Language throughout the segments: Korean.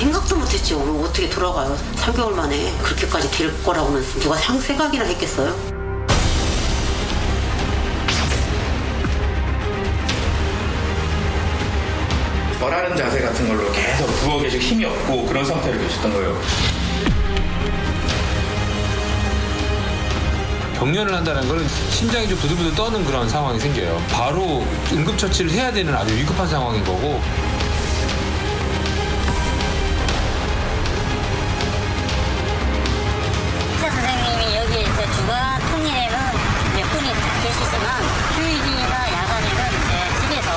생각도 못했죠. 어떻게 돌아가요? 3개월 만에 그렇게까지 될 거라고는 누가 생각이나 했겠어요? 절하는 자세 같은 걸로 계속 누워 계시고 힘이 없고 그런 상태로 계셨던 거예요. 경련을 한다는 건 심장이 좀 부들부들 떠는 그런 상황이 생겨요. 바로 응급처치를 해야 되는 아주 위급한 상황인 거고. 의사 선생님이 여기 주간 통일에는 몇 분이 계시지만 휴일이나 야간에는 집에서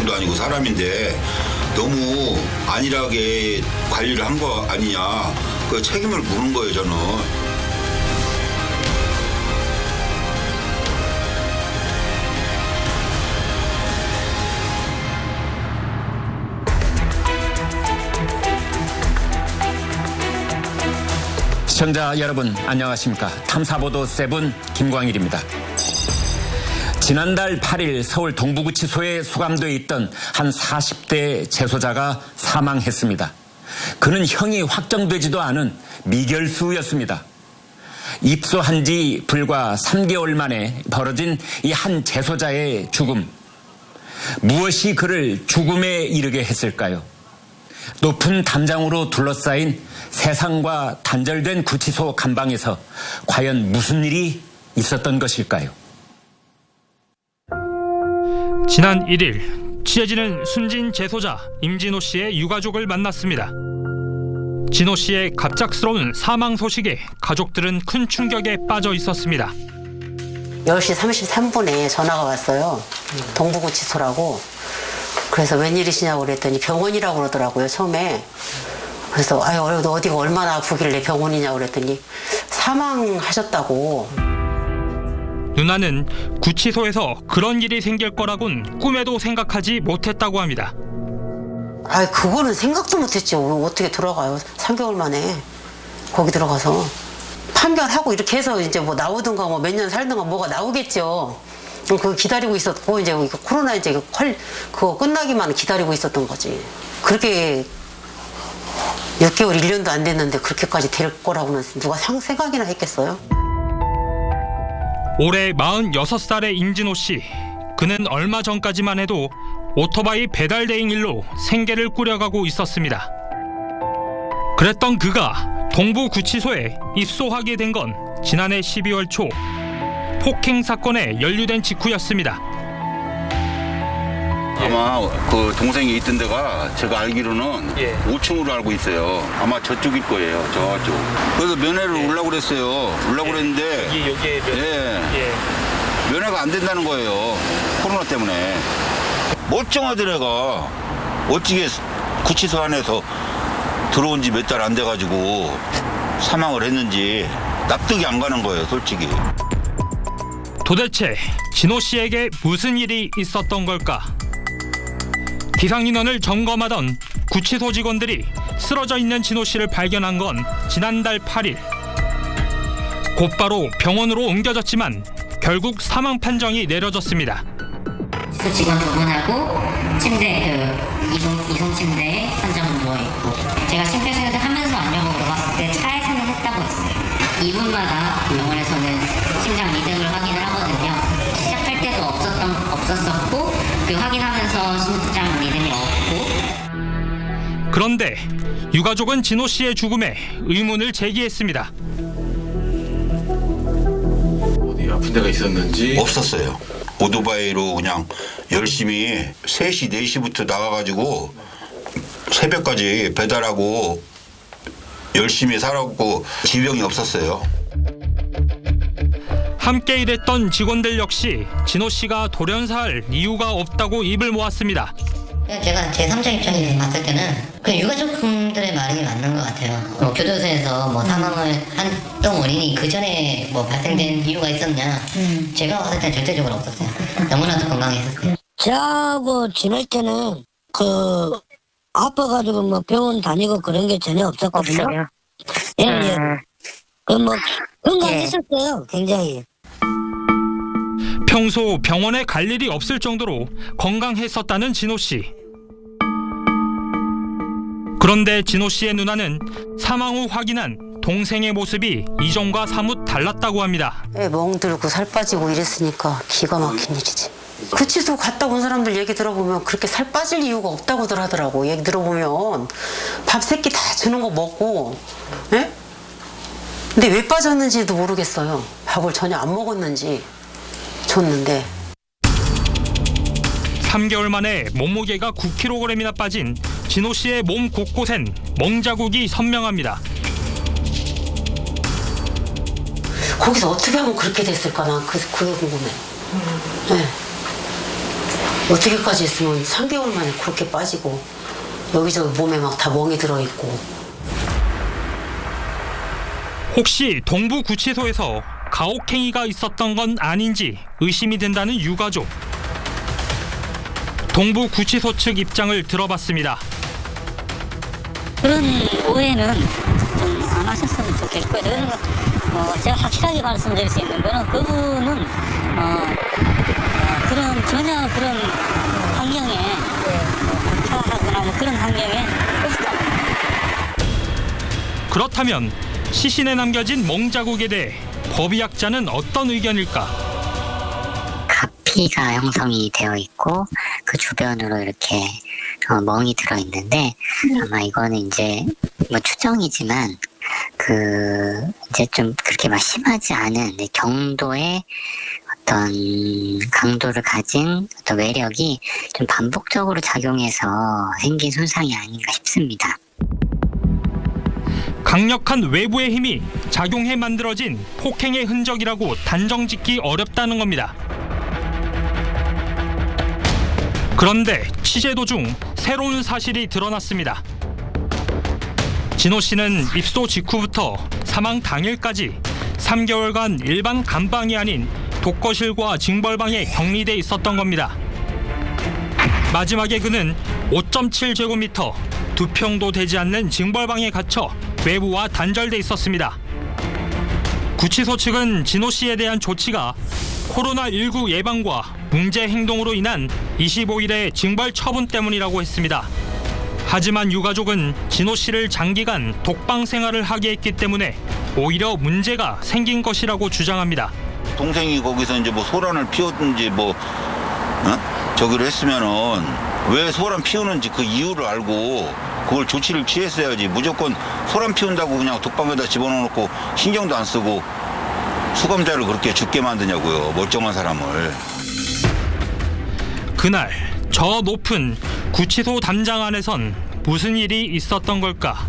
도 아니고 사람인데 너무 안일하게 관리를 한 거 아니냐, 그 책임을 묻는 거예요 저는. 시청자 여러분 안녕하십니까. 탐사보도 세븐 김광일입니다. 지난달 8일 서울 동부구치소에 수감돼 있던 한 40대 재소자가 사망했습니다. 그는 형이 확정되지도 않은 미결수였습니다. 입소한 지 불과 3개월 만에 벌어진 이 한 재소자의 죽음. 무엇이 그를 죽음에 이르게 했을까요? 높은 담장으로 둘러싸인 세상과 단절된 구치소 감방에서 과연 무슨 일이 있었던 것일까요? 지난 1일 취재진은 숨진 재소자 임진호 씨의 유가족을 만났습니다. 진호 씨의 갑작스러운 사망 소식에 가족들은 큰 충격에 빠져 있었습니다. 10시 33분에 전화가 왔어요. 동부구치소라고. 그래서 웬일이시냐고 그랬더니 병원이라고 그러더라고요, 처음에. 그래서 아유, 어디가 얼마나 아프길래 병원이냐고 그랬더니 사망하셨다고. 누나는 구치소에서 그런 일이 생길 거라곤 꿈에도 생각하지 못했다고 합니다. 아, 그거는 생각도 못했죠. 어떻게 돌아가요? 3개월 만에 거기 들어가서 판결하고 이렇게 해서 이제 뭐 나오든가 뭐 몇 년 살든가 뭐가 나오겠죠. 그거 기다리고 있었고 이제 코로나 이제 그거 끝나기만 기다리고 있었던 거지. 그렇게 6개월 1년도 안 됐는데 그렇게까지 될 거라고는 누가 생각이나 했겠어요? 올해 46살의 임진호 씨. 그는 얼마 전까지만 해도 오토바이 배달 대행 일로 생계를 꾸려가고 있었습니다. 그랬던 그가 동부구치소에 입소하게 된 건 지난해 12월 초 폭행 사건에 연루된 직후였습니다. 아마 그 동생이 있던 데가 제가 알기로는 5층으로 알고 있어요. 아마 저쪽일 거예요, 저쪽. 그래서 면회를 오려고 그랬어요. 오려고 그랬는데 여기에 면회가 안 된다는 거예요, 코로나 때문에. 멀쩡하던 애가 어찌게 구치소 안에서 들어온 지 몇 달 안 돼가지고 사망을 했는지 납득이 안 가는 거예요, 솔직히. 도대체 진호 씨에게 무슨 일이 있었던 걸까? 비상인원을 점검하던 구치소 직원들이 쓰러져 있는 진호 씨를 발견한 건 지난달 8일. 곧바로 병원으로 옮겨졌지만 결국 사망 판정이 내려졌습니다. 그 직원 두 분하고 침대 이송 침대에 환자분 누워 있고 제가 심폐소생술 하면서 안녕을 물어봤을 때 차에서는 했다고 했어요. 2분마다 병원에서는 심장 리듬을 확인을 하거든요. 시작할 때도 없었었고 그 확인하면서 심장 리듬이 없고. 그런데 유가족은 진호 씨의 죽음에 의문을 제기했습니다. 어디 아픈 데가 있었는지? 없었어요. 오토바이로 그냥 열심히 3시, 4시부터 나가가지고 새벽까지 배달하고 열심히 살았고 지병이 없었어요. 함께 일했던 직원들 역시 진호 씨가 돌연사할 이유가 없다고 입을 모았습니다. 제가 제 3자 입장에서 봤을 때는 그 유가족분들의 말이 맞는 것 같아요. 교도소에서 뭐 사망을 했던 원인이 그 전에 뭐 발생된 이유가 있었냐? 제가 봤을 때는 절대적으로 없었어요. 너무나도 건강했었어요. 저하고 지낼 때는 아파가지고 뭐 병원 다니고 그런 게 전혀 없었거든요. 없어요? 예, 예. 그 뭐 건강했었어요, 굉장히. 평소 병원에 갈 일이 없을 정도로 건강했었다는 진호 씨. 그런데 진호 씨의 누나는 사망 후 확인한 동생의 모습이 이전과 사뭇 달랐다고 합니다. 애 멍들고 살 빠지고 이랬으니까 기가 막힌 일이지. 구치소 갔다 온 사람들 얘기 들어보면 그렇게 살 빠질 이유가 없다고들 하더라고. 얘기 들어보면 밥 세 끼 다 주는 거 먹고, 예? 근데 왜 빠졌는지도 모르겠어요. 밥을 전혀 안 먹었는지 줬는데. 3개월 만에 몸무게가 9kg이나 빠진 진호 씨의 몸 곳곳엔 멍자국이 선명합니다. 거기서 어떻게 하면 그렇게 됐을까? 난 그게 궁금해. 네. 어떻게까지 했으면 3개월 만에 그렇게 빠지고 여기저기 몸에 막 다 멍이 들어있고. 혹시 동부구치소에서 가혹행위가 있었던 건 아닌지 의심이 된다는 유가족. 동부구치소 측 입장을 들어봤습니다. 그런 오해는 좀 안 하셨으면 좋겠고요. 제가 확실하게 말씀드릴 수 있는 거는 그분은 전혀 그런 환경에 불타하거나 뭐 그런 환경에 없었다. 그렇다면 시신에 남겨진 멍자국에 대해 법의학자는 어떤 의견일까? 가피가 형성이 되어 있고 그 주변으로 이렇게 멍이 들어 있는데 아마 이거는 이제 뭐 추정이지만 이제 좀 그렇게 막 심하지 않은 경도의 어떤 강도를 가진 어떤 외력이 좀 반복적으로 작용해서 생긴 손상이 아닌가 싶습니다. 강력한 외부의 힘이 작용해 만들어진 폭행의 흔적이라고 단정짓기 어렵다는 겁니다. 그런데 취재 도중 새로운 사실이 드러났습니다. 진호 씨는 입소 직후부터 사망 당일까지 3개월간 일반 감방이 아닌 독거실과 징벌방에 격리돼 있었던 겁니다. 마지막에 그는 5.7제곱미터 2평도 되지 않는 징벌방에 갇혀 외부와 단절돼 있었습니다. 구치소 측은 진호 씨에 대한 조치가 코로나19 예방과 문제 행동으로 인한 25일의 징벌 처분 때문이라고 했습니다. 하지만 유가족은 진호 씨를 장기간 독방 생활을 하게 했기 때문에 오히려 문제가 생긴 것이라고 주장합니다. 동생이 거기서 이제 뭐 소란을 피웠든지 저기를 했으면은 왜 소란 피우는지 그 이유를 알고 그걸 조치를 취했어야지. 무조건 소란 피운다고 그냥 독방에다 집어넣고 신경도 안 쓰고 수감자를 그렇게 죽게 만드냐고요. 멀쩡한 사람을. 그날 저 높은 구치소 담장 안에선 무슨 일이 있었던 걸까?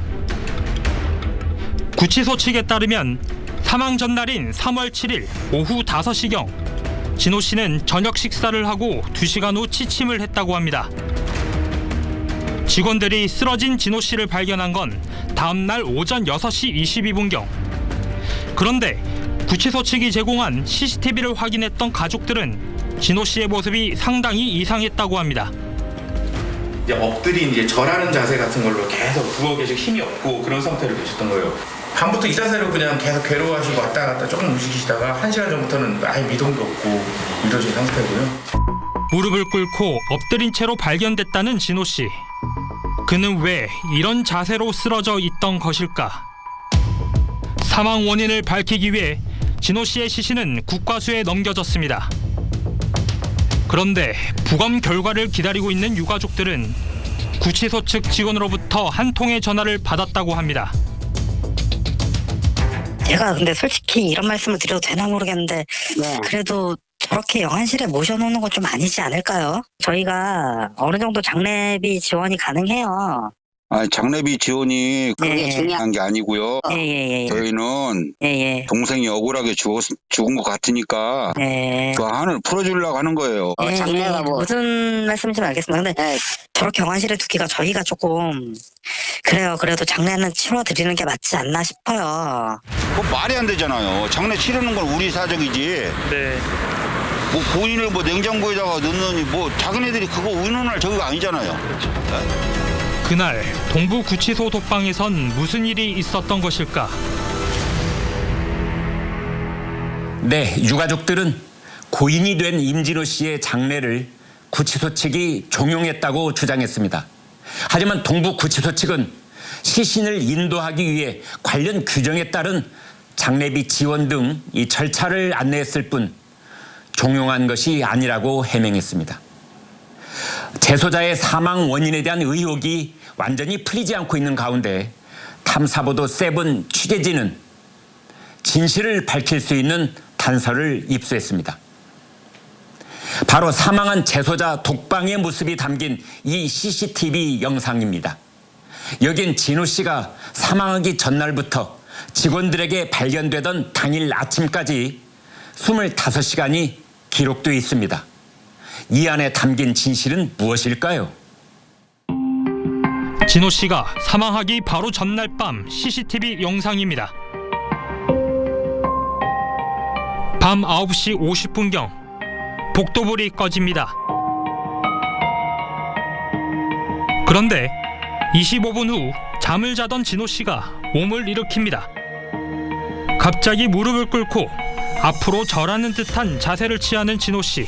구치소 측에 따르면 사망 전날인 3월 7일 오후 5시경 진호 씨는 저녁 식사를 하고 2시간 후 취침을 했다고 합니다. 직원들이 쓰러진 진호 씨를 발견한 건 다음 날 오전 6시 22분경. 그런데 구치소 측이 제공한 CCTV를 확인했던 가족들은 진호 씨의 모습이 상당히 이상했다고 합니다. 이제 엎드린 이제 절하는 자세 같은 걸로 계속 부어 계시고 힘이 없고 그런 상태로 계셨던 거예요. 밤부터 이 자세로 그냥 계속 괴로워하시고 왔다 갔다 조금 움직이시다가 1시간 전부터는 아예 미동도 없고 이러신 상태고요. 무릎을 꿇고 엎드린 채로 발견됐다는 진호 씨. 그는 왜 이런 자세로 쓰러져 있던 것일까? 사망 원인을 밝히기 위해 진호 씨의 시신은 국과수에 넘겨졌습니다. 그런데 부검 결과를 기다리고 있는 유가족들은 구치소 측 직원으로부터 한 통의 전화를 받았다고 합니다. 제가 근데 솔직히 이런 말씀을 드려도 되나 모르겠는데 그래도 저렇게 영안실에 모셔놓는 건 좀 아니지 않을까요? 저희가 어느 정도 장례비 지원이 가능해요. 장례비 지원이 그게 중요한 게 아니고요. 저희는 동생이 억울하게 죽은 것 같으니까 그 한을 풀어주려고 하는 거예요. 장례가 무슨 말씀인지 알겠습니다. 근데 저렇게 영안실에 두기가 저희가 조금 그래요. 그래도 장례는 치러드리는 게 맞지 않나 싶어요. 그거 말이 안 되잖아요. 장례 치르는 건 우리 사정이지. 뭐 본인을 뭐 냉장고에다가 넣느니 뭐 자기네들이 그거 의논할 저기가 아니잖아요. 그날 동부구치소 독방에선 무슨 일이 있었던 것일까? 네, 유가족들은 고인이 된 임진호 씨의 장례를 구치소 측이 종용했다고 주장했습니다. 하지만 동부구치소 측은 시신을 인도하기 위해 관련 규정에 따른 장례비 지원 등 이 절차를 안내했을 뿐 종용한 것이 아니라고 해명했습니다. 재소자의 사망 원인에 대한 의혹이 완전히 풀리지 않고 있는 가운데 탐사보도 7 취재진은 진실을 밝힐 수 있는 단서를 입수했습니다. 바로 사망한 재소자 독방의 모습이 담긴 이 CCTV 영상입니다. 여긴 진호 씨가 사망하기 전날부터 직원들에게 발견되던 당일 아침까지 25시간이 기록되어 있습니다. 이 안에 담긴 진실은 무엇일까요? 진호 씨가 사망하기 바로 전날 밤 CCTV 영상입니다. 밤 9시 50분경 복도불이 꺼집니다. 그런데 25분 후 잠을 자던 진호 씨가 몸을 일으킵니다. 갑자기 무릎을 꿇고 앞으로 절하는 듯한 자세를 취하는 진호 씨.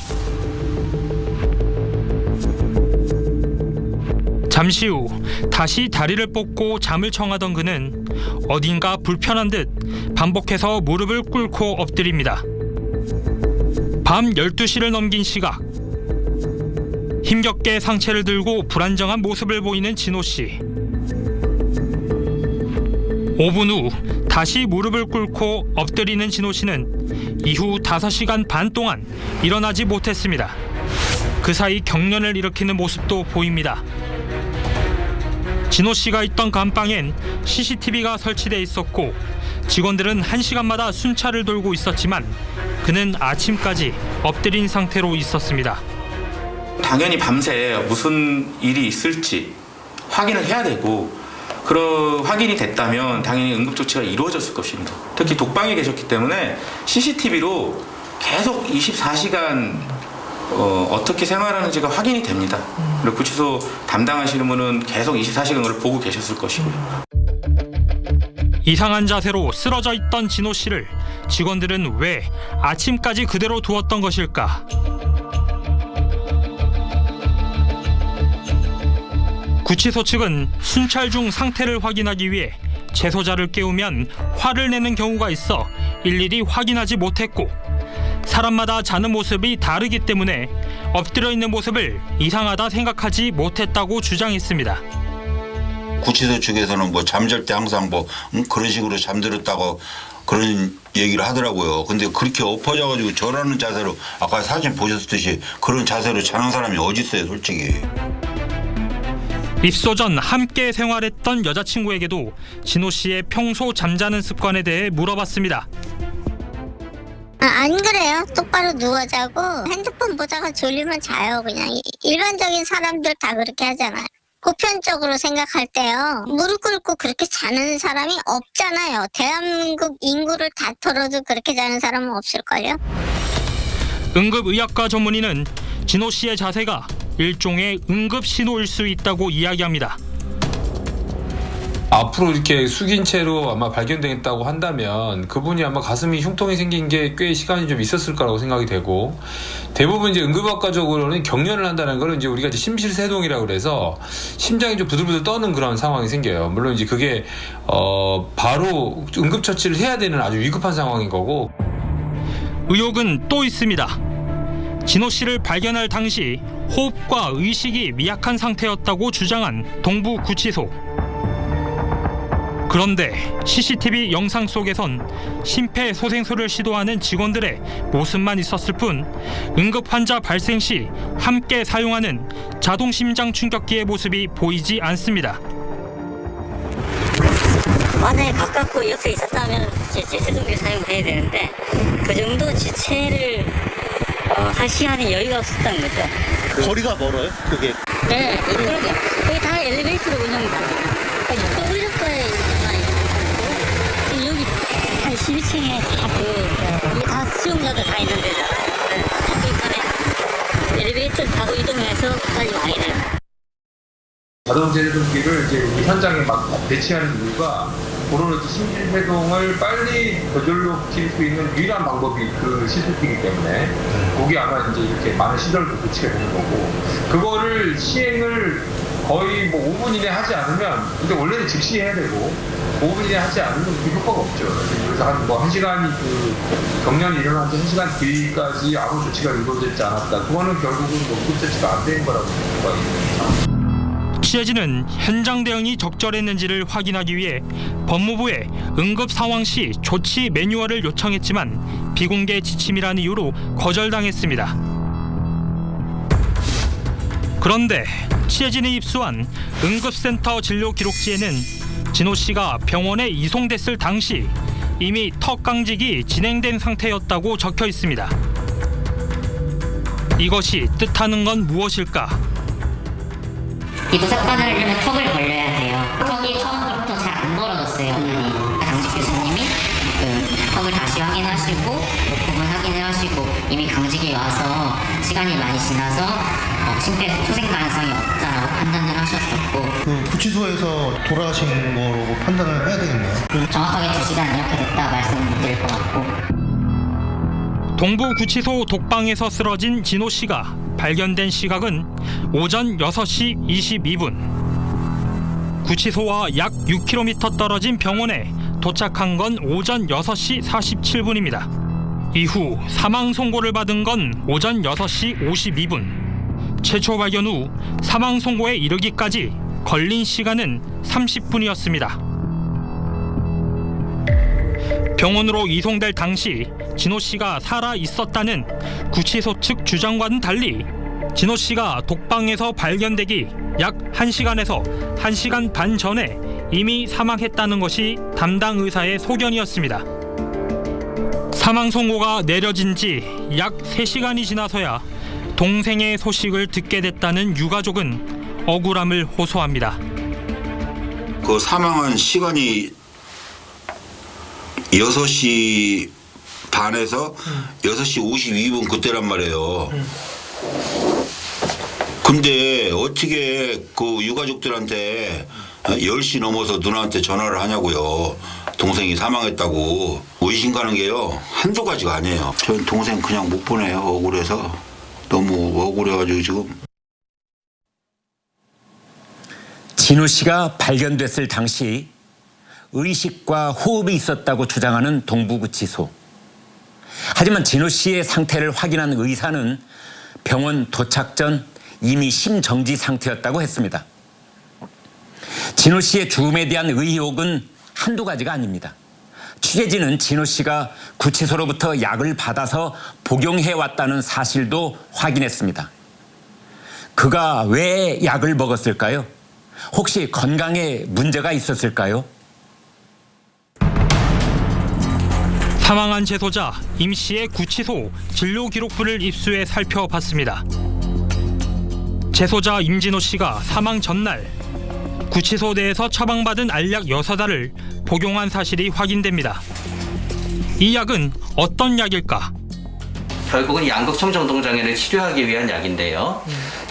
잠시 후 다시 다리를 뻗고 잠을 청하던 그는 어딘가 불편한 듯 반복해서 무릎을 꿇고 엎드립니다. 밤 12시를 넘긴 시각. 힘겹게 상체를 들고 불안정한 모습을 보이는 진호 씨. 5분 후 다시 무릎을 꿇고 엎드리는 진호 씨는 이후 5시간 반 동안 일어나지 못했습니다. 그 사이 경련을 일으키는 모습도 보입니다. 진호 씨가 있던 감방엔 CCTV가 설치돼 있었고 직원들은 1시간마다 순찰을 돌고 있었지만 그는 아침까지 엎드린 상태로 있었습니다. 당연히 밤새 무슨 일이 있을지 확인을 해야 되고 그런 확인이 됐다면 당연히 응급조치가 이루어졌을 것입니다. 특히 독방에 계셨기 때문에 CCTV로 계속 24시간 어떻게 생활하는지가 확인이 됩니다. 그리고 구치소 담당하시는 분은 계속 24시간 그걸 보고 계셨을 것이고요. 이상한 자세로 쓰러져 있던 진호 씨를 직원들은 왜 아침까지 그대로 두었던 것일까? 구치소 측은 순찰 중 상태를 확인하기 위해 재소자를 깨우면 화를 내는 경우가 있어 일일이 확인하지 못했고 사람마다 자는 모습이 다르기 때문에 엎드려 있는 모습을 이상하다 생각하지 못했다고 주장했습니다. 구치소 측에서는 뭐 잠잘 때 항상 뭐 그런 식으로 잠들었다고 그런 얘기를 하더라고요. 근데 그렇게 엎어져가지고 절하는 자세로 아까 사진 보셨듯이 그런 자세로 자는 사람이 어디 있어요, 솔직히. 입소 전 함께 생활했던 여자친구에게도 진호 씨의 평소 잠자는 습관에 대해 물어봤습니다. 안 그래요. 똑바로 누워 자고 핸드폰 보다가 졸리면 자요. 그냥 일반적인 사람들 다 그렇게 하잖아요. 보편적으로 생각할 때요. 무릎 꿇고 그렇게 자는 사람이 없잖아요. 대한민국 인구를 다 털어도 그렇게 자는 사람은 없을걸요. 응급의학과 전문의는 진호 씨의 자세가 일종의 응급 신호일 수 있다고 이야기합니다. 앞으로 이렇게 숙인 채로 아마 발견되겠다고 한다면 그분이 아마 가슴이 흉통이 생긴 게 꽤 시간이 좀 있었을 거라고 생각이 되고 대부분 이제 응급학과적으로는 경련을 한다는 걸 이제 우리가 이제 심실세동이라고 그래서 심장이 좀 부들부들 떠는 그런 상황이 생겨요. 물론 이제 그게 바로 응급처치를 해야 되는 아주 위급한 상황인 거고. 의혹은 또 있습니다. 진호 씨를 발견할 당시 호흡과 의식이 미약한 상태였다고 주장한 동부구치소. 그런데 CCTV 영상 속에선 심폐소생술을 시도하는 직원들의 모습만 있었을 뿐 응급 환자 발생 시 함께 사용하는 자동 심장 충격기의 모습이 보이지 않습니다. 만약에 가깝고 옆에 있었다면 제세동기를 사용해야 되는데 그 정도 지체를 할 시간이 여유가 없었다는 거죠. 거리가 멀어요? 그게? 네, 여기 다 엘리베이터로 운영입니다. 또 의료과에 여기 한 12층에 다 수용자들 다 있는 데잖아요. 그러니까 엘리베이터를 타고 이동해서 빨리 와야 돼요. 자동 제동기를 이제 우리 현장에 막 배치하는 이유가 그런 심실해동을 빨리 저절로 킬 수 있는 유일한 방법이 그 시술기이기 때문에 거기 아마 이제 이렇게 많은 시설도 배치가 되는 거고 그거를 시행을 거의 뭐 5분 이내 하지 않으면 근데 원래는 즉시 해야 되고 5분 이내 하지 않으면 그 효과가 없죠. 그래서 한 시간이 그 경련이 일어난 지 1시간 뒤까지 아무 조치가 이루어지지 않았다. 그거는 결국은 뭐 조치가 안 된 거라고 볼 수가 있는 상황. 취재진은 현장 대응이 적절했는지를 확인하기 위해 법무부에 응급 상황 시 조치 매뉴얼을 요청했지만 비공개 지침이라는 이유로 거절당했습니다. 그런데 취재진이 입수한 응급센터 진료 기록지에는 진호 씨가 병원에 이송됐을 당시 이미 턱 강직이 진행된 상태였다고 적혀 있습니다. 이것이 뜻하는 건 무엇일까? 이도 삭발을 하려면 턱을 벌려야 돼요. 턱이 처음부터 잘 안 벌어졌어요. 강직 교수님이 그 턱을 다시 확인하시고 부분 확인을 하시고 이미 강직이 와서 시간이 많이 지나서 심폐소생 가능성이 없다라고 판단을 하셨었고 그 구치소에서 돌아가신 거라고 판단을 해야 되겠네요. 정확하게 2시간 이렇게 됐다 말씀은 못 드릴 것 같고 동부구치소 독방에서 쓰러진 진호 씨가 발견된 시각은 오전 6시 22분. 구치소와 약 6km 떨어진 병원에 도착한 건 오전 6시 47분입니다. 이후 사망 선고를 받은 건 오전 6시 52분. 최초 발견 후 사망 선고에 이르기까지 걸린 시간은 30분이었습니다. 병원으로 이송될 당시 진호 씨가 살아 있었다는 구치소 측 주장과는 달리 진호 씨가 독방에서 발견되기 약 1시간에서 1시간 반 전에 이미 사망했다는 것이 담당 의사의 소견이었습니다. 사망 선고가 내려진 지 약 3시간이 지나서야 동생의 소식을 듣게 됐다는 유가족은 억울함을 호소합니다. 그 사망한 시간이 6시 반에서 6시 52분 그때란 말이에요. 근데 어떻게 그 유가족들한테 10시 넘어서 누나한테 전화를 하냐고요. 동생이 사망했다고. 의심 가는 게요. 한두 가지가 아니에요. 전 동생 그냥 못 보내요. 억울해서. 너무 억울해가지고 지금. 진호 씨가 발견됐을 당시 의식과 호흡이 있었다고 주장하는 동부구치소. 하지만 진호 씨의 상태를 확인한 의사는 병원 도착 전 이미 심정지 상태였다고 했습니다. 진호 씨의 죽음에 대한 의혹은 한두 가지가 아닙니다. 취재진은 진호 씨가 구치소로부터 약을 받아서 복용해왔다는 사실도 확인했습니다. 그가 왜 약을 먹었을까요? 혹시 건강에 문제가 있었을까요? 사망한 재소자 임 씨의 구치소 진료 기록부를 입수해 살펴봤습니다. 재소자 임진호 씨가 사망 전날 구치소 내에서 처방받은 알약 6알을 복용한 사실이 확인됩니다. 이 약은 어떤 약일까? 결국은 양극청정동장애를 치료하기 위한 약인데요.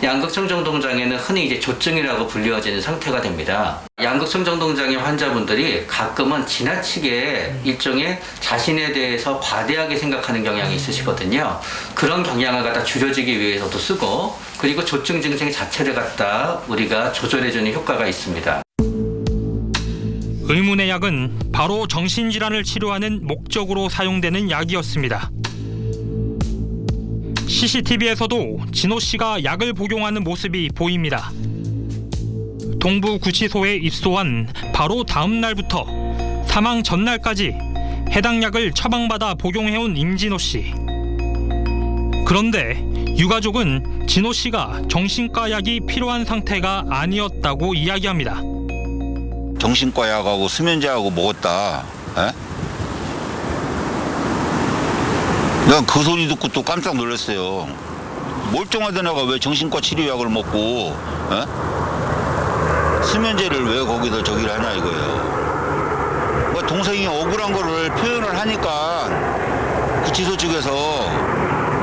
양극청정동장애는 흔히 이제 조증이라고 불리워지는 상태가 됩니다. 양극청정동장애 환자분들이 가끔은 지나치게 일종의 자신에 대해서 과대하게 생각하는 경향이 있으시거든요. 그런 경향을 갖다 줄여주기 위해서도 쓰고 그리고 조증 증상 자체를 갖다 우리가 조절해주는 효과가 있습니다. 의문의 약은 바로 정신질환을 치료하는 목적으로 사용되는 약이었습니다. CCTV에서도 진호 씨가 약을 복용하는 모습이 보입니다. 동부구치소에 입소한 바로 다음 날부터 사망 전날까지 해당 약을 처방받아 복용해온 임진호 씨. 그런데 유가족은 진호 씨가 정신과 약이 필요한 상태가 아니었다고 이야기합니다. 정신과 약하고 수면제하고 먹었다. 에? 난 그 소리 듣고 또 깜짝 놀랐어요. 멀쩡하던 애가 왜 정신과 치료약을 먹고 수면제를 왜 거기다 저기를 하냐 이거예요. 동생이 억울한 거를 표현을 하니까 구치소 측에서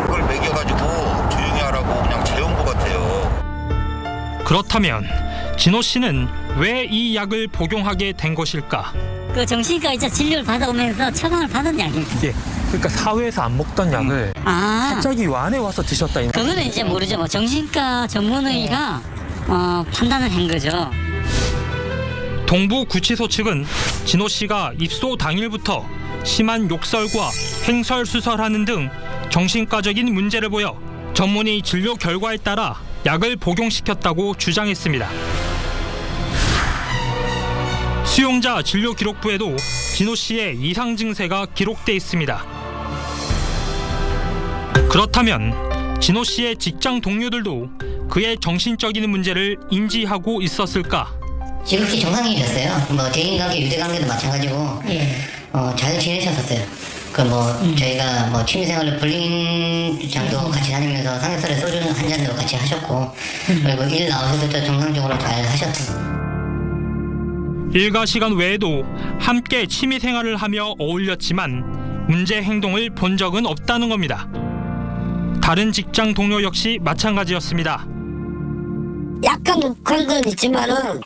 그걸 매겨가지고 조용히 하라고 그냥 재운 것 같아요. 그렇다면 진호 씨는 왜 이 약을 복용하게 된 것일까? 그 정신과 이제 진료를 받아오면서 처방을 받은 약입니다. 예. 그러니까 사회에서 안 먹던 약을 갑자기 요 안에 와서 드셨다. 그거는 이제 모르죠. 뭐 정신과 전문의가 판단을 한 거죠. 동부구치소 측은 진호 씨가 입소 당일부터 심한 욕설과 횡설수설하는 등 정신과적인 문제를 보여 전문의 진료 결과에 따라 약을 복용시켰다고 주장했습니다. 수용자 진료 기록부에도 진호 씨의 이상 증세가 기록돼 있습니다. 그렇다면 진호 씨의 직장 동료들도 그의 정신적인 문제를 인지하고 있었을까? 지극히 정상인이었어요. 뭐 대인관계, 유대관계도 마찬가지고 잘 지내셨었어요. 그 뭐 저희가 뭐 취미생활로 볼링장도 같이 다니면서 삼겹살에 소주 한 잔도 같이 하셨고 그리고 일 나오셔도 또 정상적으로 잘 하셨고. 일과 시간 외에도 함께 취미 생활을 하며 어울렸지만 문제 행동을 본 적은 없다는 겁니다. 다른 직장 동료 역시 마찬가지였습니다. 약간 욱한 건 있지만은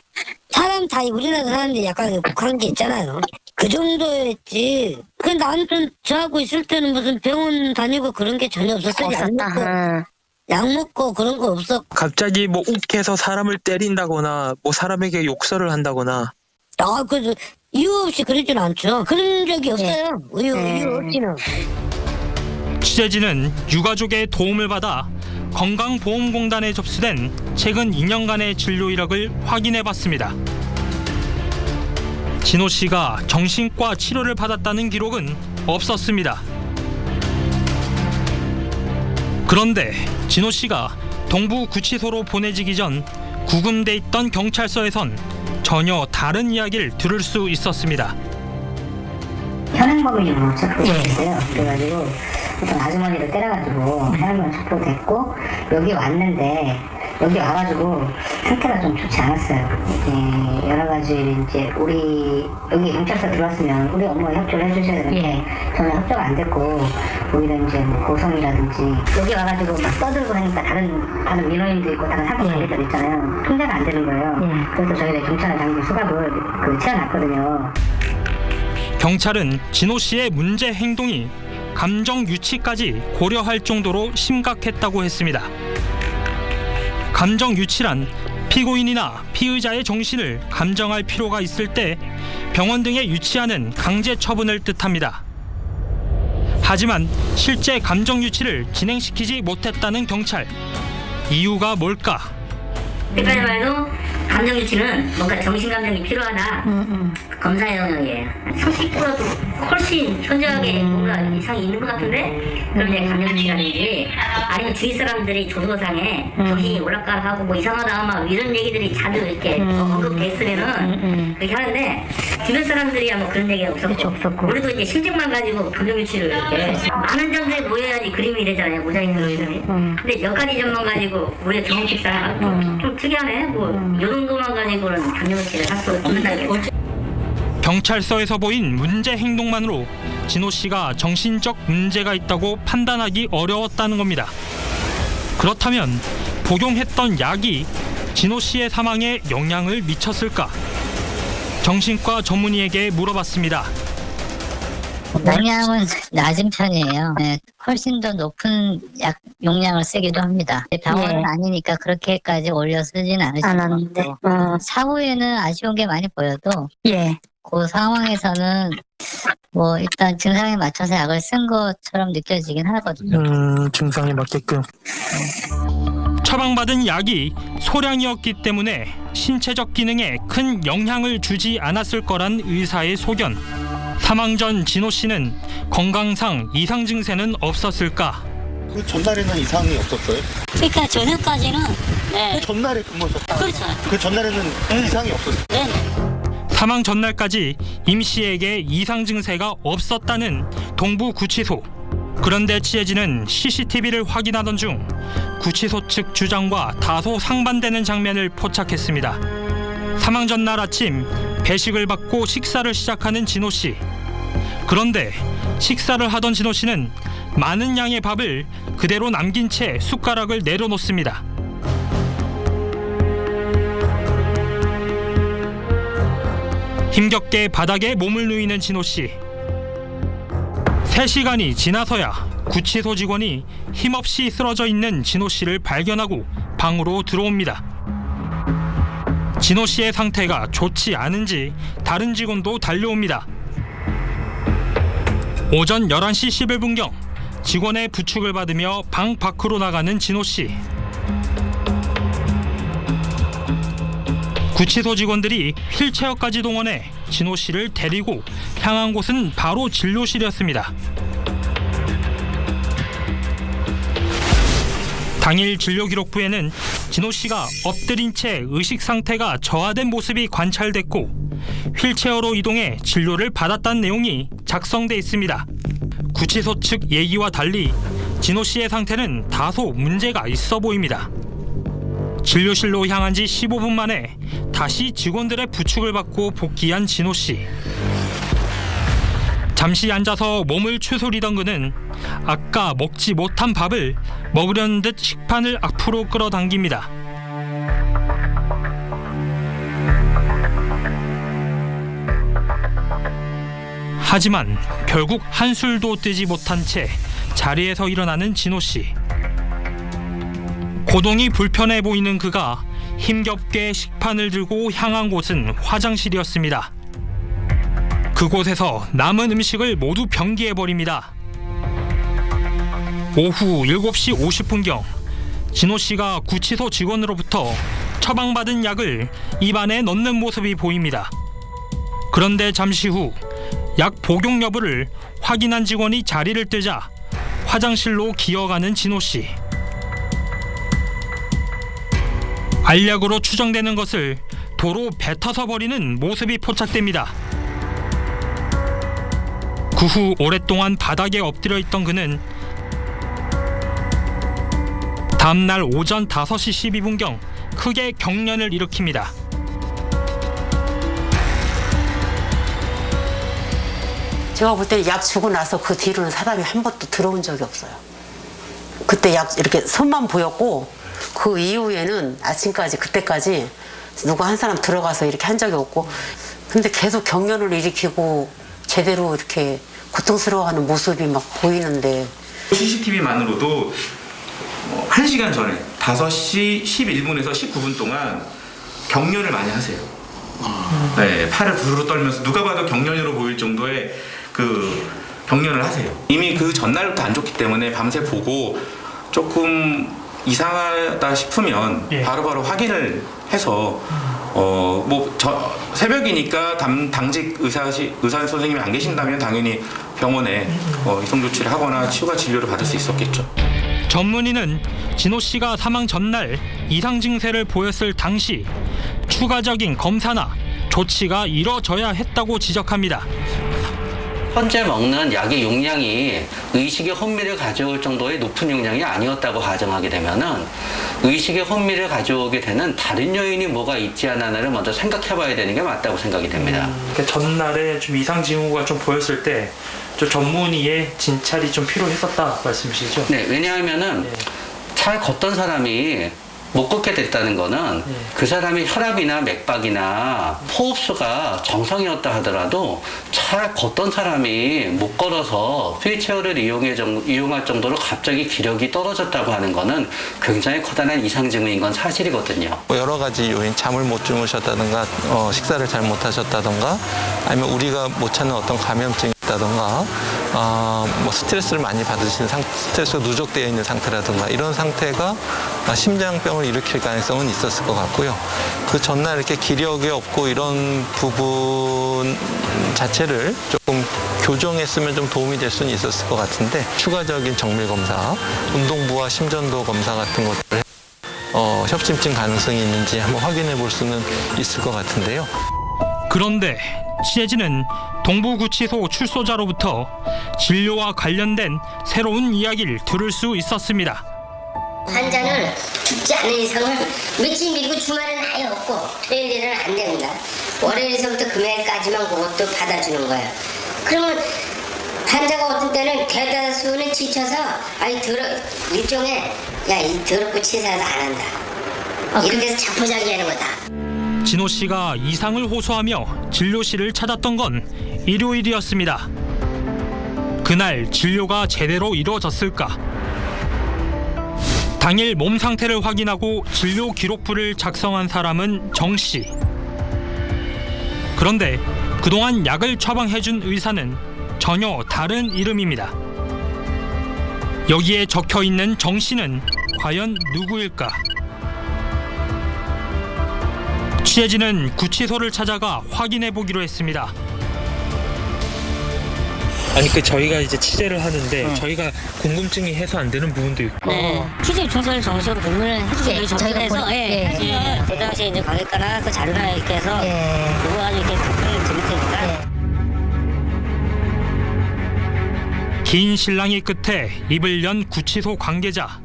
사람 다 우리나라 사람들이 약간 욱한 게 있잖아요. 그 정도였지. 그 나한테 저하고 있을 때는 무슨 병원 다니고 그런 게 전혀 없었어요. 약 먹고 그런 거 없었고. 갑자기 뭐 욱해서 사람을 때린다거나 뭐 사람에게 욕설을 한다거나. 그래서 이유 없이 그러진 않죠. 그런 적이 없어요. 이유 없이는. 취재진은 유가족의 도움을 받아 건강보험공단에 접수된 최근 2년간의 진료 이력을 확인해봤습니다. 진호 씨가 정신과 치료를 받았다는 기록은 없었습니다. 그런데 진호 씨가 동부구치소로 보내지기 전 구금돼 있던 경찰서에선 전혀 다른 이야기를 들을 수 있었습니다. 현행범인으로 체포됐어요. 그래가지고 어떤 아주머니를 때려가지고 현행범 체포됐고 여기 왔는데 여기 와가지고 상태가 좀 좋지 않았어요. 여러 가지 이제 우리 여기 경찰서 들어왔으면 우리 업무에 협조를 해주셔야 되는데 저는 협조가 안 됐고 오히려 이제 뭐 고성이라든지 여기 와가지고 막 떠들고 하니까 다른 민원인도 있고 다른 사건 관계자도 있잖아요. 통제가 안 되는 거예요. 그래서 저희가 경찰 당국 수갑을 채워놨거든요. 경찰은 진호 씨의 문제 행동이 감정 유치까지 고려할 정도로 심각했다고 했습니다. 감정 유치란 피고인이나 피의자의 정신을 감정할 필요가 있을 때 병원 등에 유치하는 강제 처분을 뜻합니다. 하지만 실제 감정 유치를 진행시키지 못했다는 경찰. 이유가 뭘까? 그러니까 말도 감정 유치는 뭔가 정신 감정이 필요하다. 검사의 영역이에요. 상식보다도 훨씬 현저하게 뭔가 이상이 있는 것 같은데 그럼 이제 감정 유치라든지 아니면 주위 사람들이 조도상에 정신이 올라가고 뭐 이상하다 막 이런 얘기들이 자주 이렇게 언급됐으면은 그렇게 하는데 주변 사람들이야 뭐 그런 얘기가 없었고 우리도 이제 심증만 가지고 감정 유치를 이렇게 많은 점들에 모여야지 그림이 되잖아요. 모자이크로 이름이. 근데 몇 가지 점만 가지고 우리가 경험 식사 좀 특이하네. 뭐 이런 것만 가지고는 감정 유치를 할 수 없는다는 게. 경찰서에서 보인 문제 행동만으로 진호 씨가 정신적 문제가 있다고 판단하기 어려웠다는 겁니다. 그렇다면 복용했던 약이 진호 씨의 사망에 영향을 미쳤을까? 정신과 전문의에게 물어봤습니다. 용량은 낮은 편이에요. 네, 훨씬 더 높은 약 용량을 쓰기도 합니다. 병원은 아니니까 그렇게까지 올려 쓰진 않으시는데 사후에는 아쉬운 게 많이 보여도 그 상황에서는 뭐 일단 증상에 맞춰서 약을 쓴 것처럼 느껴지긴 하거든요. 증상에 맞게끔. 처방받은 약이 소량이었기 때문에 신체적 기능에 큰 영향을 주지 않았을 거란 의사의 소견. 사망 전 진호 씨는 건강상 이상 증세는 없었을까? 그 전날에는 이상이 없었어요? 그러니까 저녁까지는 그 전날에 근무하셨다. 그렇죠. 그 전날에는 이상이 없었어요? 네. 사망 전날까지 임 씨에게 이상 증세가 없었다는 동부구치소. 그런데 취재진은 CCTV를 확인하던 중 구치소 측 주장과 다소 상반되는 장면을 포착했습니다. 사망 전날 아침 배식을 받고 식사를 시작하는 진호 씨. 그런데 식사를 하던 진호 씨는 많은 양의 밥을 그대로 남긴 채 숟가락을 내려놓습니다. 힘겹게 바닥에 몸을 누이는 진호 씨. 3시간이 지나서야 구치소 직원이 힘없이 쓰러져 있는 진호 씨를 발견하고 방으로 들어옵니다. 진호 씨의 상태가 좋지 않은지 다른 직원도 달려옵니다. 오전 11시 11분경 직원의 부축을 받으며 방 밖으로 나가는 진호 씨. 구치소 직원들이 휠체어까지 동원해 진호 씨를 데리고 향한 곳은 바로 진료실이었습니다. 당일 진료기록부에는 진호 씨가 엎드린 채 의식 상태가 저하된 모습이 관찰됐고 휠체어로 이동해 진료를 받았다는 내용이 작성돼 있습니다. 구치소 측 얘기와 달리 진호 씨의 상태는 다소 문제가 있어 보입니다. 진료실로 향한 지 15분 만에 다시 직원들의 부축을 받고 복귀한 진호 씨. 잠시 앉아서 몸을 추스리던 그는 아까 먹지 못한 밥을 먹으려는 듯 식판을 앞으로 끌어당깁니다. 하지만 결국 한술도 뜨지 못한 채 자리에서 일어나는 진호 씨. 고동이 불편해 보이는 그가 힘겹게 식판을 들고 향한 곳은 화장실이었습니다. 그곳에서 남은 음식을 모두 변기해버립니다. 오후 7시 50분경 진호 씨가 구치소 직원으로부터 처방받은 약을 입안에 넣는 모습이 보입니다. 그런데 잠시 후 약 복용 여부를 확인한 직원이 자리를 뜨자 화장실로 기어가는 진호 씨. 알약으로 추정되는 것을 도로 뱉어서 버리는 모습이 포착됩니다. 그 후 오랫동안 바닥에 엎드려 있던 그는 다음날 오전 5시 12분경 크게 경련을 일으킵니다. 제가 볼 때 약 주고 나서 그 뒤로는 사람이 한 번도 들어온 적이 없어요. 그때 약 이렇게 손만 보였고 그 이후에는 아침까지 그때까지 누가 한 사람 들어가서 이렇게 한 적이 없고 근데 계속 경련을 일으키고 제대로 이렇게 고통스러워하는 모습이 막 보이는데 CCTV만으로도 1시간 전에 5시 11분에서 19분 동안 경련을 많이 하세요. 네, 팔을 부르르 떨면서 누가 봐도 경련으로 보일 정도의 그 경련을 하세요. 이미 그 전날부터 안 좋기 때문에 밤새 보고 조금 이상하다 싶으면 바로바로 확인을 해서 새벽이니까 당직 의사 선생님이 안 계신다면 당연히 병원에 이송 조치를 하거나 추가 진료를 받을 수 있었겠죠. 전문의는 진호 씨가 사망 전날 이상 증세를 보였을 당시 추가적인 검사나 조치가 이뤄져야 했다고 지적합니다. 현재 먹는 약의 용량이 의식의 혼미를 가져올 정도의 높은 용량이 아니었다고 가정하게 되면은 의식의 혼미를 가져오게 되는 다른 요인이 뭐가 있지 않나를 먼저 생각해봐야 되는 게 맞다고 생각이 됩니다. 그러니까 전날에 좀 이상 징후가 좀 보였을 때 좀 전문의의 진찰이 좀 필요했었다 말씀이시죠? 네, 왜냐하면은 잘 걷던 사람이 못 걷게 됐다는 거는 그 사람이 혈압이나 맥박이나 호흡수가 정상이었다 하더라도 잘 걷던 사람이 못 걸어서 휠체어를 이용할 정도로 갑자기 기력이 떨어졌다고 하는 거는 굉장히 커다란 이상 징후인 건 사실이거든요. 여러 가지 요인, 잠을 못 주무셨다든가 식사를 잘 못하셨다든가 아니면 우리가 못 찾는 어떤 감염증이 있다든가 스트레스를 많이 받으신 스트레스가 누적되어 있는 상태라든가 이런 상태가 심장병을 일으킬 가능성은 있었을 것 같고요. 그 전날 이렇게 기력이 없고 이런 부분 자체를 조금 교정했으면 좀 도움이 될 수는 있었을 것 같은데 추가적인 정밀 검사, 운동부와 심전도 검사 같은 것들을 협심증 가능성이 있는지 한번 확인해 볼 수는 있을 것 같은데요. 그런데 취재진은 동부구치소 출소자로부터 진료와 관련된 새로운 이야기를 들을 수 있었습니다. 환자는 죽지 않는 이상은 며칠 밀고 주말은 아예 없고 토요일에는 안 됩니다. 월요일에서부터 금요일까지만 그것도 받아주는 거예요. 그러면 환자가 어떤 때는 대다수는 지쳐서 일종의 이 더럽고 치사해서 안 한다. 이렇게 해서 자포자기하는 거다. 진호 씨가 이상을 호소하며 진료실을 찾았던 건 일요일이었습니다. 그날 진료가 제대로 이루어졌을까? 당일 몸 상태를 확인하고 진료 기록부를 작성한 사람은 정 씨. 그런데 그동안 약을 처방해준 의사는 전혀 다른 이름입니다. 여기에 적혀있는 정 씨는 과연 누구일까? 취재진은 구치소를 찾아가 확인해보기로 했습니다. 아니 저희가 이제 취재를 하는데 저희가 궁금증이 해소 안 되는 부분도 있고. 취재 중설 정식으로 근무를 해주세요. 저희가 해서 그 당시 이제 관객과나 그 자료나 이렇게 해서 그거 가지고 이렇게 답변을 드릴 테니까. 긴 실랑이 끝에 입을 연 구치소 관계자.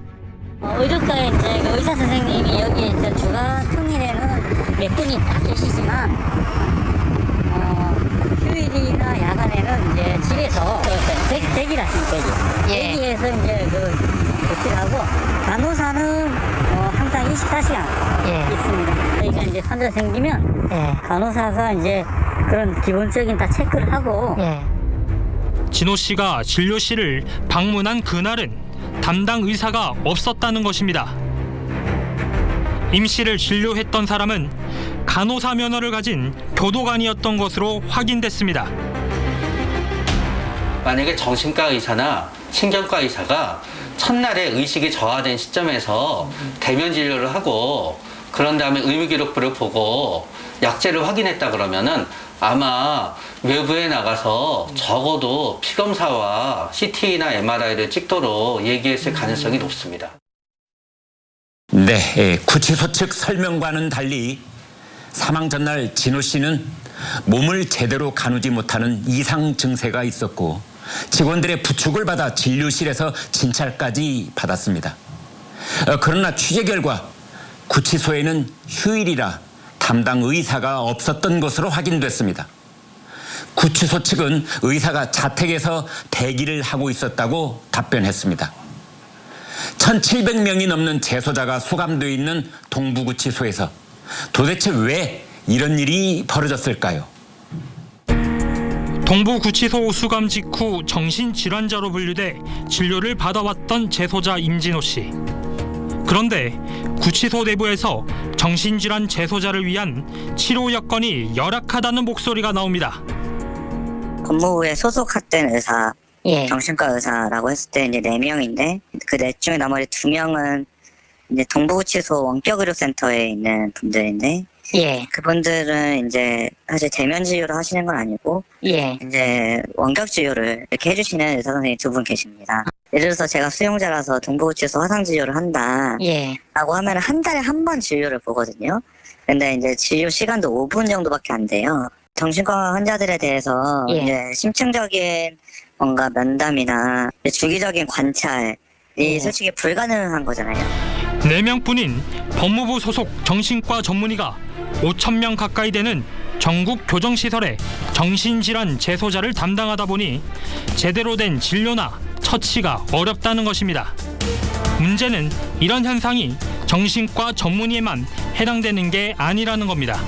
의료과에 이제 그 의사 선생님이 여기 이제 주가 평일에는 몇 분이 다 계시지만 휴일이나 야간에는 이제 집에서 대기를 하시는 거죠. 대기에서 이제 그 조치하고 간호사는 항상 24시간 있습니다. 그러니까 이제 환자 생기면 간호사가 이제 그런 기본적인 다 체크를 하고. 진호 씨가 진료실을 방문한 그날은 담당 의사가 없었다는 것입니다. 임 씨를 진료했던 사람은 간호사 면허를 가진 교도관이었던 것으로 확인됐습니다. 만약에 정신과 의사나 신경과 의사가 첫날에 의식이 저하된 시점에서 대면 진료를 하고 그런 다음에 의무기록부를 보고 약제를 확인했다 그러면은 아마 외부에 나가서 적어도 피검사와 CT나 MRI를 찍도록 얘기했을 가능성이 높습니다. 네, 구치소 측 설명과는 달리 사망 전날 진호 씨는 몸을 제대로 가누지 못하는 이상 증세가 있었고 직원들의 부축을 받아 진료실에서 진찰까지 받았습니다. 그러나 취재 결과 구치소에는 휴일이라 담당 의사가 없었던 것으로 확인됐습니다. 구치소 측은 의사가 자택에서 대기를 하고 있었다고 답변했습니다. 1,700명이 넘는 재소자가 수감되어 있는 동부구치소에서 도대체 왜 이런 일이 벌어졌을까요? 동부구치소 수감 직후 정신질환자로 분류돼 진료를 받아왔던 재소자 임진호 씨. 그런데 구치소 내부에서 정신질환 재소자를 위한 치료 여건이 열악하다는 목소리가 나옵니다. 법무부에 소속된 의사, 정신과 의사라고 했을 때 이제 4명인데 그 4중에 나머지 2명은 이제 동부구치소 원격의료센터에 있는 분들인데 그분들은 이제 사실 대면 진료를 하시는 건 아니고 이제 원격 진료를 이렇게 해주시는 의사 선생님 2분 계십니다. 예를 들어서 제가 수용자라서 동부구치소 화상 진료를 한다 라고 하면 한 달에 한 번 진료를 보거든요. 근데 이제 진료 시간도 5분 정도밖에 안 돼요. 정신과 환자들에 대해서 이제 심층적인 뭔가 면담이나 주기적인 관찰이 솔직히 불가능한 거잖아요. 4명뿐인 법무부 소속 정신과 전문의가 5,000명 가까이 되는 전국 교정시설에 정신질환 재소자를 담당하다 보니 제대로 된 진료나 처치가 어렵다는 것입니다. 문제는 이런 현상이 정신과 전문의에만 해당되는 게 아니라는 겁니다.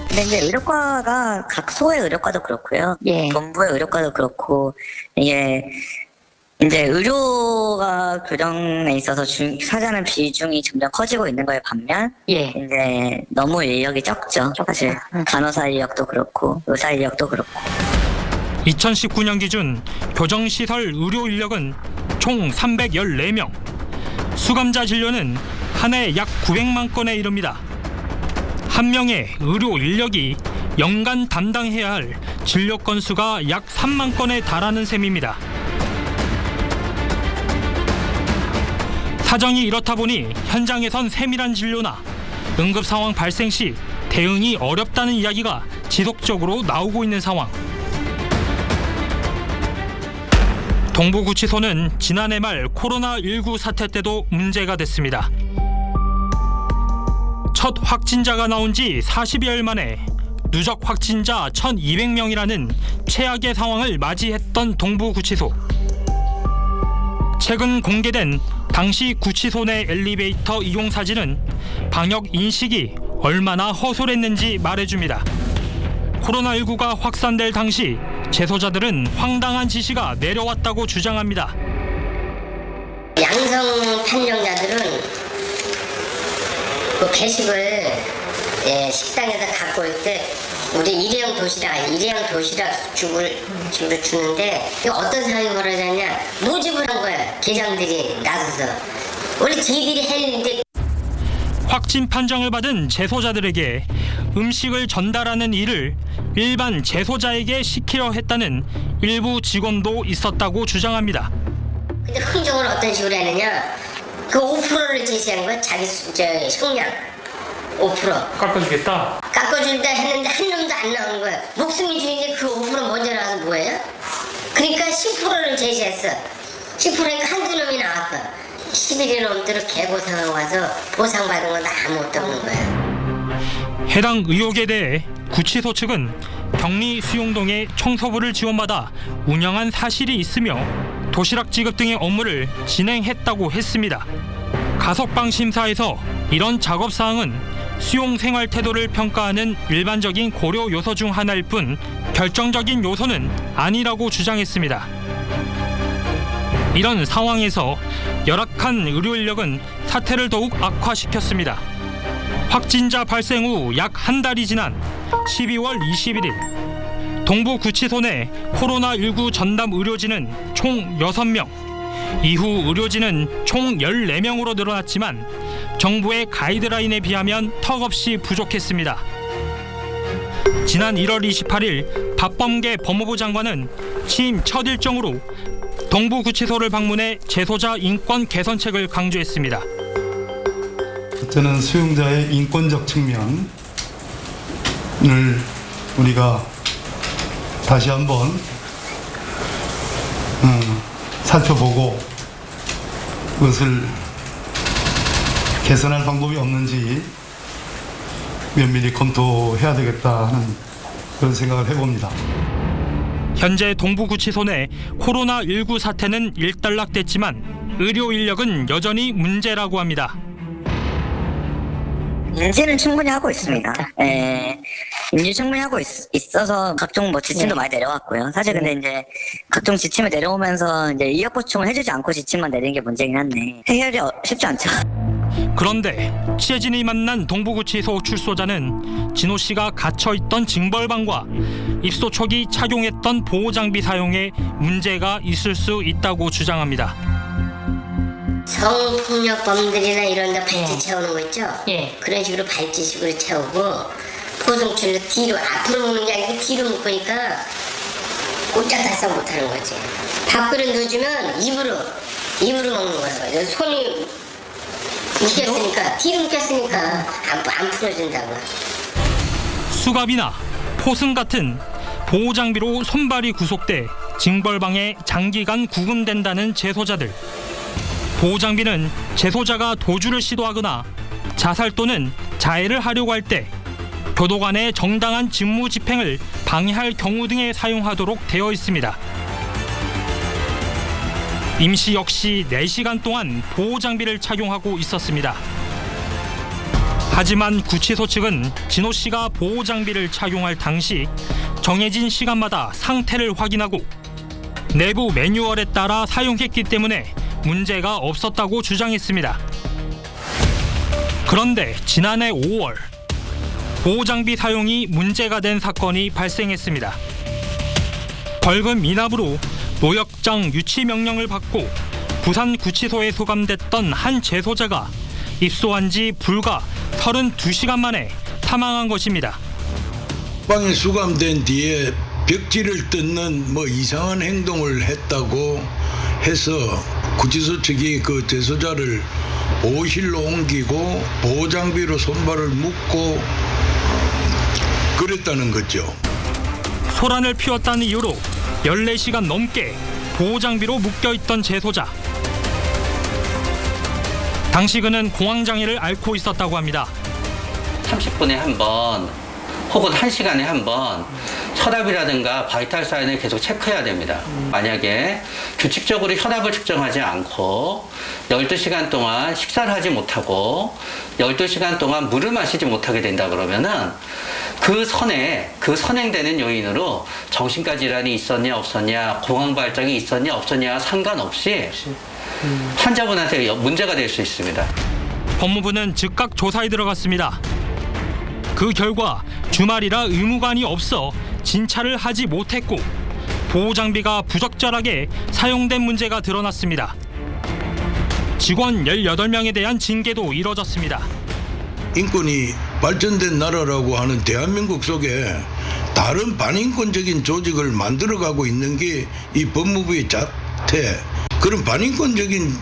근데 이제 의료과가 각 소의 의료과도 그렇고요. 본부의 의료과도 그렇고 이게 이제 의료가 교정에 있어서 차지하는 비중이 점점 커지고 있는 거에 반면 이제 너무 인력이 적죠. 사실 간호사 인력도 그렇고 의사 인력도 그렇고. 2019년 기준 교정시설 의료 인력은 총 314명. 수감자 진료는 한 해 약 900만 건에 이릅니다. 한 명의 의료 인력이 연간 담당해야 할 진료 건수가 약 3만 건에 달하는 셈입니다. 사정이 이렇다 보니 현장에선 세밀한 진료나 응급 상황 발생 시 대응이 어렵다는 이야기가 지속적으로 나오고 있는 상황. 동부구치소는 지난해 말 코로나19 사태 때도 문제가 됐습니다. 첫 확진자가 나온 지 40여일 만에 누적 확진자 1,200명이라는 최악의 상황을 맞이했던 동부구치소. 최근 공개된 당시 구치소 내 엘리베이터 이용 사진은 방역 인식이 얼마나 허술했는지 말해줍니다. 코로나19가 확산될 당시 재소자들은 황당한 지시가 내려왔다고 주장합니다. 양성 판정자들은 그 배식을 식당에서 갖고 올 때 우리 일회용 도시락 죽을 주는데 어떤 상황이 벌어졌냐, 모집을 한 거야. 계장들이 나서서. 원래 저희들이 했는데. 확진 판정을 받은 재소자들에게 음식을 전달하는 일을 일반 재소자에게 시키려 했다는 일부 직원도 있었다고 주장합니다. 근데 흥정을 어떤 식으로 했느냐, 그 5%를 제시한 거야. 자기 식량 5% 깎아주겠다. 깎아준다 했는데 한 놈도 안 나온 거야. 목숨이 중인데 그 5% 먼저 나와서 뭐예요? 그러니까 10%를 제시했어. 10%니까 한두 놈이 나왔어. 11일 넘도록 개고생하고 와서 보상받은 건 아무것도 없는 거야. 해당 의혹에 대해 구치소 측은 격리 수용동에 청소부를 지원받아 운영한 사실이 있으며 도시락 지급 등의 업무를 진행했다고 했습니다. 가석방 심사에서 이런 작업 사항은 수용 생활 태도를 평가하는 일반적인 고려 요소 중 하나일 뿐 결정적인 요소는 아니라고 주장했습니다. 이런 상황에서 열악한 의료 인력은 사태를 더욱 악화시켰습니다. 확진자 발생 후 약 한 달이 지난 12월 21일 동부구치소 내 코로나19 전담 의료진은 총 6명, 이후 의료진은 총 14명으로 늘어났지만 정부의 가이드라인에 비하면 턱없이 부족했습니다. 지난 1월 28일 박범계 법무부 장관은 취임 첫 일정으로 동부구치소를 방문해 재소자 인권 개선책을 강조했습니다. 저는 수용자의 인권적 측면을 우리가 다시 한번 살펴보고 그것을 개선할 방법이 없는지 면밀히 검토해야 되겠다 하는 그런 생각을 해봅니다. 현재 동부구치소 내 코로나19 사태는 일단락됐지만 의료 인력은 여전히 문제라고 합니다. 인지는 충분히 하고 있습니다. 인지 충분히 하고 있어서 각종 지침도 많이 내려왔고요. 사실 근데 이제 각종 지침을 내려오면서 이제 인력 보충을 해주지 않고 지침만 내리는 게 문제긴 한데 해결이 쉽지 않죠. 그런데 취재진이 만난 동부구치소 출소자는 진호 씨가 갇혀있던 징벌방과 입소 초기 착용했던 보호장비 사용에 문제가 있을 수 있다고 주장합니다. 성폭력범들이나 이런 데 발찌 채우는 거 있죠? 그런 식으로 발찌식으로 채우고 포송줄로 뒤로 앞으로 묶는 게 아니고 뒤로 묶으니까 꼼짝달싹 못하는 거지. 밥그릇 넣어주면 입으로 먹는 거예요. 손이 묶였으니까 뒤로 묶였으니까 안 풀어준다고. 수갑이나 포승 같은 보호장비로 손발이 구속돼 징벌방에 장기간 구금된다는 재소자들. 보호장비는 재소자가 도주를 시도하거나 자살 또는 자해를 하려고 할 때 교도관의 정당한 직무 집행을 방해할 경우 등에 사용하도록 되어 있습니다. 임 씨 역시 4시간 동안 보호장비를 착용하고 있었습니다. 하지만 구치소 측은 진호 씨가 보호장비를 착용할 당시 정해진 시간마다 상태를 확인하고 내부 매뉴얼에 따라 사용했기 때문에 문제가 없었다고 주장했습니다. 그런데 지난해 5월 보호장비 사용이 문제가 된 사건이 발생했습니다. 벌금 미납으로 노역장 유치 명령을 받고 부산구치소에 소감됐던 한 재소자가 입소한 지 불과 32시간 만에 사망한 것입니다. 방에 수감된 뒤에 벽지를 뜯는 이상한 행동을 했다고 해서 구치소 측이 그 재소자를 보호실로 옮기고 보호장비로 손발을 묶고 그랬다는 거죠. 소란을 피웠다는 이유로 14시간 넘게 보호장비로 묶여있던 재소자. 당시 그는 공황장애를 앓고 있었다고 합니다. 30분에 한 번 혹은 1시간에 한 번 혈압이라든가 바이탈 사인을 계속 체크해야 됩니다. 만약에 규칙적으로 혈압을 측정하지 않고 12시간 동안 식사를 하지 못하고 12시간 동안 물을 마시지 못하게 된다 그러면은 그 선행되는 요인으로 정신과 질환이 있었냐 없었냐, 공황 발작이 있었냐 없었냐 상관없이 환자분한테 문제가 될 수 있습니다. 법무부는 즉각 조사에 들어갔습니다. 그 결과 주말이라 의무관이 없어 진찰을 하지 못했고 보호장비가 부적절하게 사용된 문제가 드러났습니다. 직원 18명에 대한 징계도 이뤄졌습니다. 인권이 발전된 나라라고 하는 대한민국 속에 다른 반인권적인 조직을 만들어가고 있는 게 이 법무부의 자태, 그런 반인권적인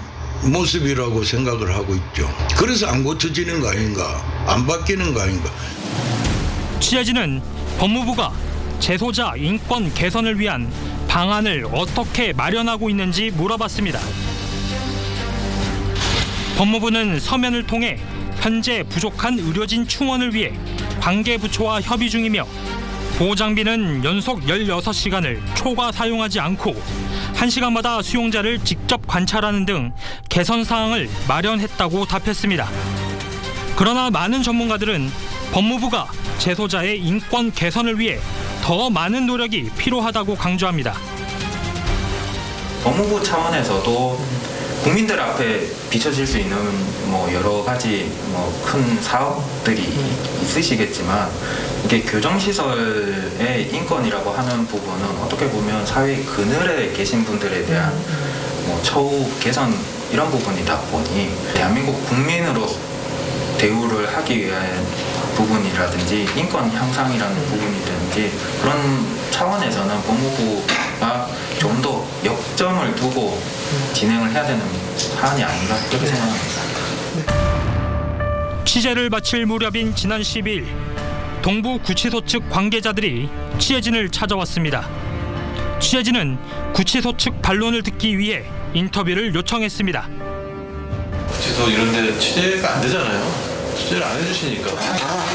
모습이라고 생각을 하고 있죠. 그래서 안 고쳐지는 거 아닌가, 안 바뀌는 거 아닌가. 취재진은 법무부가 재소자 인권 개선을 위한 방안을 어떻게 마련하고 있는지 물어봤습니다. 법무부는 서면을 통해 현재 부족한 의료진 충원을 위해 관계부처와 협의 중이며 보호장비는 연속 16시간을 초과 사용하지 않고 1시간마다 수용자를 직접 관찰하는 등 개선 사항을 마련했다고 답했습니다. 그러나 많은 전문가들은 법무부가 재소자의 인권 개선을 위해 더 많은 노력이 필요하다고 강조합니다. 법무부 차원에서도 국민들 앞에 비춰질 수 있는 여러 가지 큰 사업들이 있으시겠지만 이게 교정시설의 인권이라고 하는 부분은 어떻게 보면 사회 그늘에 계신 분들에 대한 처우 개선 이런 부분이다 보니 대한민국 국민으로 대우를 하기 위한 부분이라든지 인권 향상이라는 부분이든지 그런 차원에서는 법무부가 좀 더 역점을 두고 진행을 해야 되는 사안이 아닌가 그렇게 생각합니다. 취재를 마칠 무렵인 지난 12일 동부구치소 측 관계자들이 취재진을 찾아왔습니다. 취재진은 구치소 측 반론을 듣기 위해 인터뷰를 요청했습니다. 구치소 이런 데 취재가 안 되잖아요. 취재를 안 해주시니까.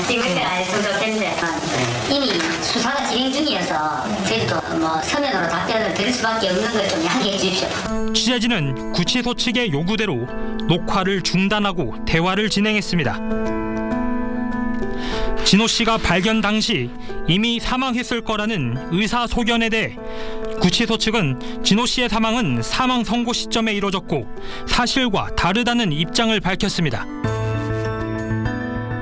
지금 안 해서 그렇겠는데 이미 수사가 진행 중이어서 저희도 서면으로 답변을 드릴 수밖에 없는 걸 좀 양해해 주십시오. 취재진은 구치소 측의 요구대로 녹화를 중단하고 대화를 진행했습니다. 진호 씨가 발견 당시 이미 사망했을 거라는 의사 소견에 대해 구치소 측은 진호 씨의 사망은 사망 선고 시점에 이뤄졌고 사실과 다르다는 입장을 밝혔습니다.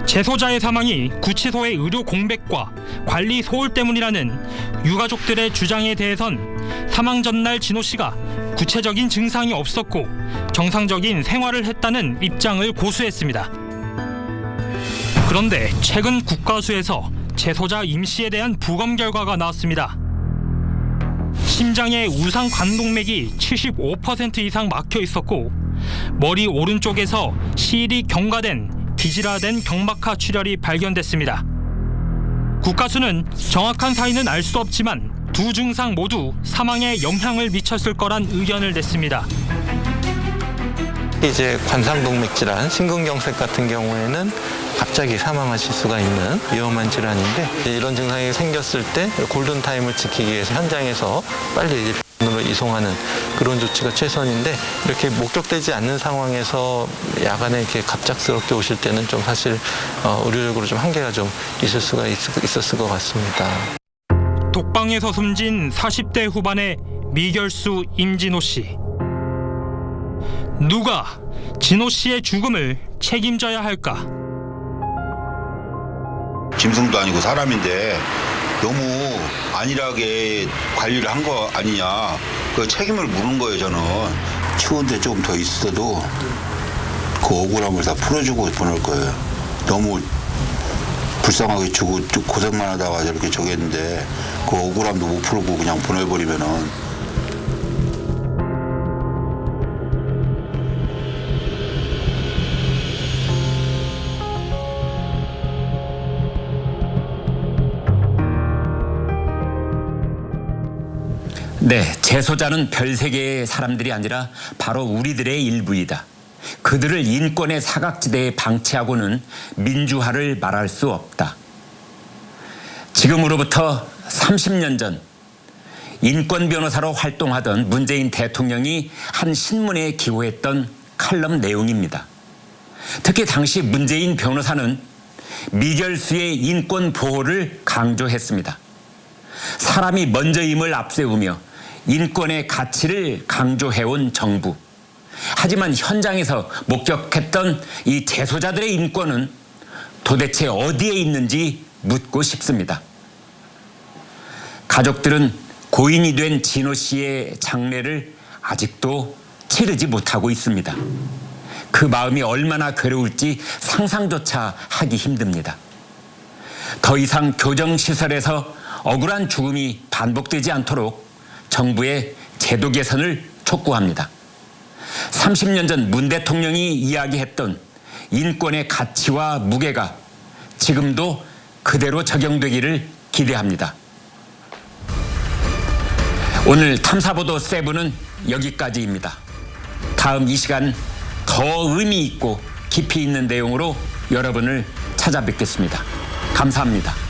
재소자의 사망이 구치소의 의료 공백과 관리 소홀 때문이라는 유가족들의 주장에 대해선 사망 전날 진호 씨가 구체적인 증상이 없었고 정상적인 생활을 했다는 입장을 고수했습니다. 그런데 최근 국가수에서 재소자 임 씨에 대한 부검 결과가 나왔습니다. 심장의 우상 관동맥이 75% 이상 막혀 있었고 머리 오른쪽에서 시일이 경과된 비질화된 경막하 출혈이 발견됐습니다. 국가수는 정확한 사인은 알 수 없지만 두 증상 모두 사망에 영향을 미쳤을 거란 의견을 냈습니다. 이제 관상동맥 질환, 심근경색 같은 경우에는 갑자기 사망하실 수가 있는 위험한 질환인데 이런 증상이 생겼을 때 골든타임을 지키기 위해서 현장에서 빨리 병원으로 이송하는 그런 조치가 최선인데 이렇게 목격되지 않는 상황에서 야간에 이렇게 갑작스럽게 오실 때는 좀 사실 의료적으로 좀 한계가 좀 있었을 것 같습니다. 독방에서 숨진 40대 후반의 미결수 임진호 씨. 누가 진호 씨의 죽음을 책임져야 할까? 짐승도 아니고 사람인데 너무 안일하게 관리를 한 거 아니냐, 그 책임을 물은 거예요. 저는 추운데 조금 더 있어도 그 억울함을 다 풀어주고 보낼 거예요. 너무 불쌍하게 주고 고생만 하다가 저렇게 저기 했는데 그 억울함도 못 풀고 그냥 보내버리면은 네, 재소자는 별세계의 사람들이 아니라 바로 우리들의 일부이다. 그들을 인권의 사각지대에 방치하고는 민주화를 말할 수 없다. 지금으로부터 30년 전 인권 변호사로 활동하던 문재인 대통령이 한 신문에 기고했던 칼럼 내용입니다. 특히 당시 문재인 변호사는 미결수의 인권 보호를 강조했습니다. 사람이 먼저임을 앞세우며 인권의 가치를 강조해온 정부. 하지만 현장에서 목격했던 이 재소자들의 인권은 도대체 어디에 있는지 묻고 싶습니다. 가족들은 고인이 된 진호 씨의 장례를 아직도 치르지 못하고 있습니다. 그 마음이 얼마나 괴로울지 상상조차 하기 힘듭니다. 더 이상 교정시설에서 억울한 죽음이 반복되지 않도록 정부의 제도 개선을 촉구합니다. 30년 전 문 대통령이 이야기했던 인권의 가치와 무게가 지금도 그대로 적용되기를 기대합니다. 오늘 탐사보도 세븐은 여기까지입니다. 다음 이 시간 더 의미 있고 깊이 있는 내용으로 여러분을 찾아뵙겠습니다. 감사합니다.